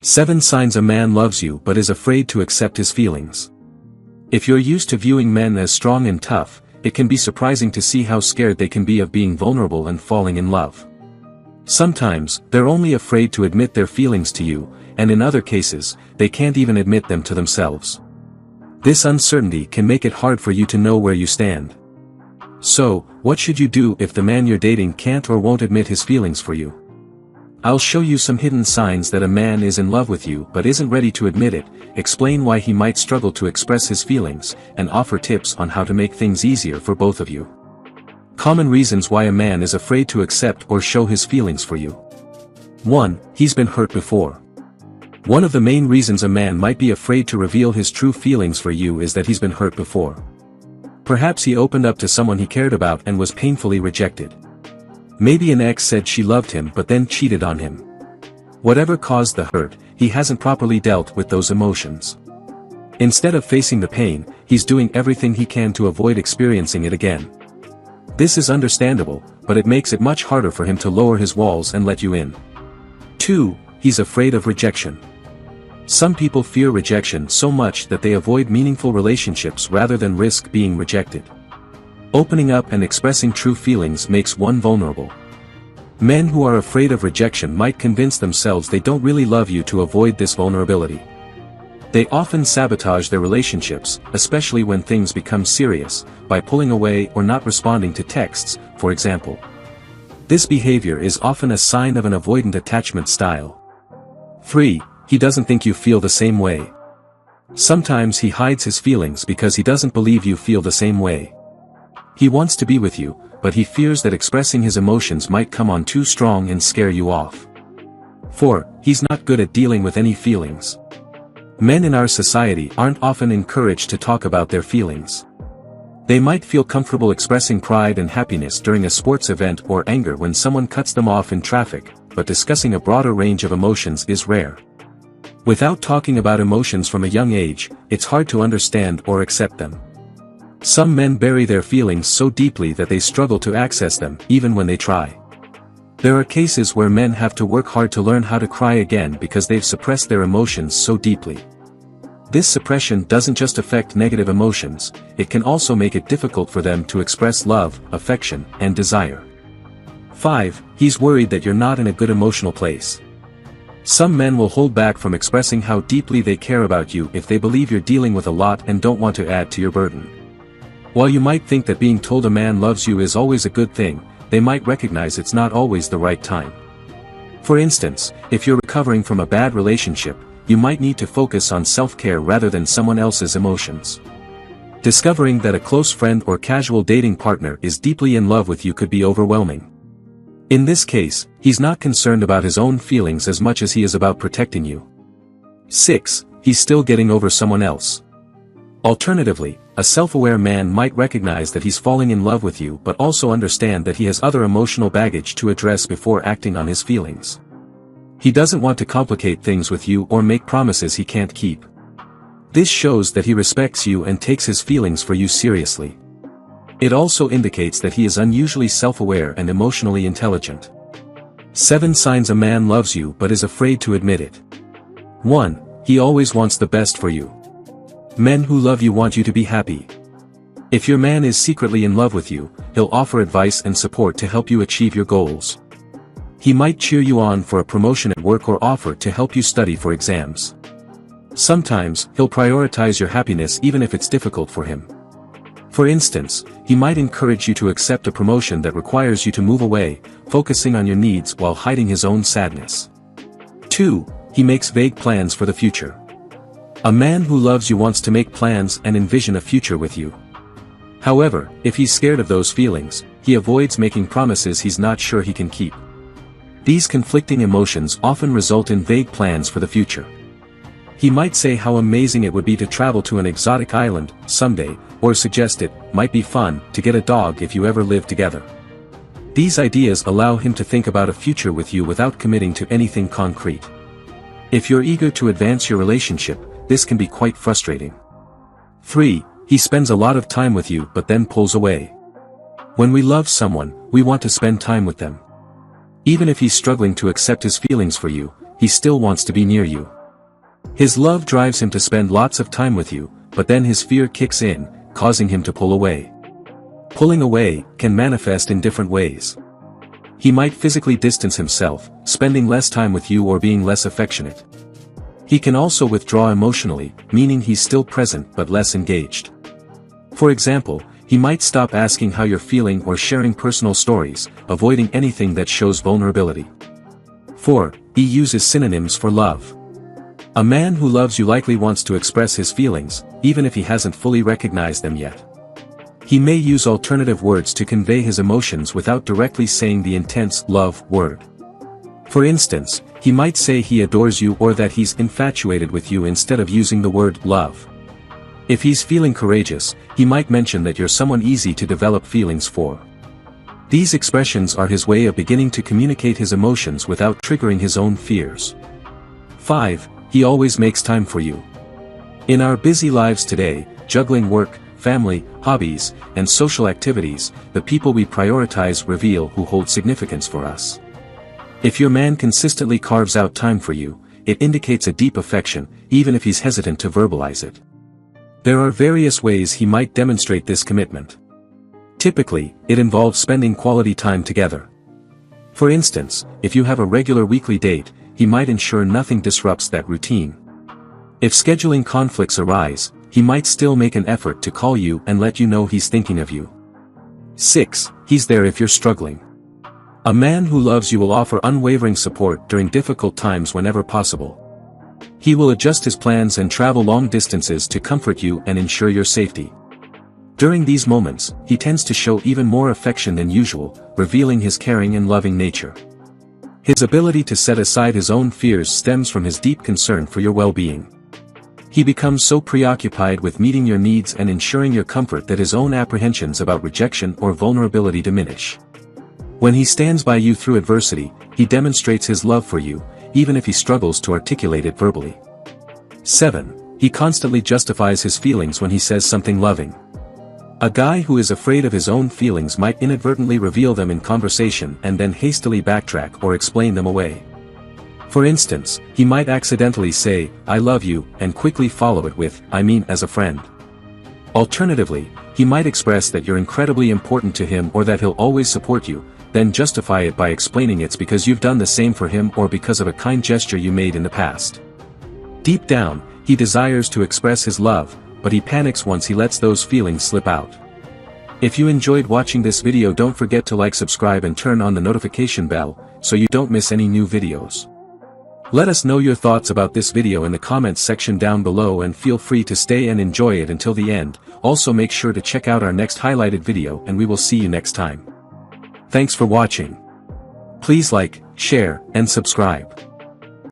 7 signs a man loves you but is afraid to accept his feelings. If you're used to viewing men as strong and tough, it can be surprising to see how scared they can be of being vulnerable and falling in love. Sometimes, they're only afraid to admit their feelings to you, and in other cases, they can't even admit them to themselves. This uncertainty can make it hard for you to know where you stand. So, what should you do if the man you're dating can't or won't admit his feelings for you? I'll show you some hidden signs that a man is in love with you but isn't ready to admit it, explain why he might struggle to express his feelings, and offer tips on how to make things easier for both of you. Common reasons why a man is afraid to accept or show his feelings for you. 1. He's been hurt before. One of the main reasons a man might be afraid to reveal his true feelings for you is that he's been hurt before. Perhaps he opened up to someone he cared about and was painfully rejected. Maybe an ex said she loved him but then cheated on him. Whatever caused the hurt, he hasn't properly dealt with those emotions. Instead of facing the pain, he's doing everything he can to avoid experiencing it again. This is understandable, but it makes it much harder for him to lower his walls and let you in. 2. He's afraid of rejection. Some people fear rejection so much that they avoid meaningful relationships rather than risk being rejected. Opening up and expressing true feelings makes one vulnerable. Men who are afraid of rejection might convince themselves they don't really love you to avoid this vulnerability. They often sabotage their relationships, especially when things become serious, by pulling away or not responding to texts, for example. This behavior is often a sign of an avoidant attachment style. 3. He doesn't think you feel the same way. Sometimes he hides his feelings because he doesn't believe you feel the same way. He wants to be with you, but he fears that expressing his emotions might come on too strong and scare you off. 4. He's not good at dealing with any feelings. Men in our society aren't often encouraged to talk about their feelings. They might feel comfortable expressing pride and happiness during a sports event or anger when someone cuts them off in traffic, but discussing a broader range of emotions is rare. Without talking about emotions from a young age, it's hard to understand or accept them. Some men bury their feelings so deeply that they struggle to access them, even when they try. There are cases where men have to work hard to learn how to cry again because they've suppressed their emotions so deeply. This suppression doesn't just affect negative emotions, it can also make it difficult for them to express love, affection, and desire. 5. He's worried that you're not in a good emotional place. Some men will hold back from expressing how deeply they care about you if they believe you're dealing with a lot and don't want to add to your burden. While you might think that being told a man loves you is always a good thing, they might recognize it's not always the right time. For instance, if you're recovering from a bad relationship, you might need to focus on self-care rather than someone else's emotions. Discovering that a close friend or casual dating partner is deeply in love with you could be overwhelming. In this case, he's not concerned about his own feelings as much as he is about protecting you. 6. He's still getting over someone else. Alternatively, a self-aware man might recognize that he's falling in love with you but also understand that he has other emotional baggage to address before acting on his feelings. He doesn't want to complicate things with you or make promises he can't keep. This shows that he respects you and takes his feelings for you seriously. It also indicates that he is unusually self-aware and emotionally intelligent. 7 signs a man loves you but is afraid to admit it. 1. He always wants the best for you. Men who love you want you to be happy. If your man is secretly in love with you, he'll offer advice and support to help you achieve your goals. He might cheer you on for a promotion at work or offer to help you study for exams. Sometimes, he'll prioritize your happiness even if it's difficult for him. For instance, he might encourage you to accept a promotion that requires you to move away, focusing on your needs while hiding his own sadness. 2. He makes vague plans for the future. A man who loves you wants to make plans and envision a future with you. However, if he's scared of those feelings, he avoids making promises he's not sure he can keep. These conflicting emotions often result in vague plans for the future. He might say how amazing it would be to travel to an exotic island someday, or suggest it might be fun to get a dog if you ever live together. These ideas allow him to think about a future with you without committing to anything concrete. If you're eager to advance your relationship, this can be quite frustrating. 3. He spends a lot of time with you but then pulls away. When we love someone, we want to spend time with them. Even if he's struggling to accept his feelings for you, he still wants to be near you. His love drives him to spend lots of time with you, but then his fear kicks in, causing him to pull away. Pulling away can manifest in different ways. He might physically distance himself, spending less time with you or being less affectionate. He can also withdraw emotionally, meaning he's still present but less engaged. For example, he might stop asking how you're feeling or sharing personal stories, avoiding anything that shows vulnerability. 4. He uses synonyms for love. A man who loves you likely wants to express his feelings, even if he hasn't fully recognized them yet. He may use alternative words to convey his emotions without directly saying the intense love word. For instance, he might say he adores you or that he's infatuated with you instead of using the word love. If he's feeling courageous, he might mention that you're someone easy to develop feelings for. These expressions are his way of beginning to communicate his emotions without triggering his own fears. 5. He always makes time for you. In our busy lives today, juggling work, family, hobbies, and social activities, the people we prioritize reveal who hold significance for us. If your man consistently carves out time for you, it indicates a deep affection, even if he's hesitant to verbalize it. There are various ways he might demonstrate this commitment. Typically, it involves spending quality time together. For instance, if you have a regular weekly date, he might ensure nothing disrupts that routine. If scheduling conflicts arise, he might still make an effort to call you and let you know he's thinking of you. 6. He's there if you're struggling. A man who loves you will offer unwavering support during difficult times whenever possible. He will adjust his plans and travel long distances to comfort you and ensure your safety. During these moments, he tends to show even more affection than usual, revealing his caring and loving nature. His ability to set aside his own fears stems from his deep concern for your well-being. He becomes so preoccupied with meeting your needs and ensuring your comfort that his own apprehensions about rejection or vulnerability diminish. When he stands by you through adversity, he demonstrates his love for you, even if he struggles to articulate it verbally. 7. He constantly justifies his feelings when he says something loving. A guy who is afraid of his own feelings might inadvertently reveal them in conversation and then hastily backtrack or explain them away. For instance, he might accidentally say, "I love you," and quickly follow it with, "I mean as a friend." Alternatively, he might express that you're incredibly important to him or that he'll always support you, then justify it by explaining it's because you've done the same for him or because of a kind gesture you made in the past. Deep down, he desires to express his love, but he panics once he lets those feelings slip out. If you enjoyed watching this video, don't forget to like, subscribe and turn on the notification bell, so you don't miss any new videos. Let us know your thoughts about this video in the comments section down below and feel free to stay and enjoy it until the end. Also make sure to check out our next highlighted video and we will see you next time. Thanks for watching. Please like, share, and subscribe.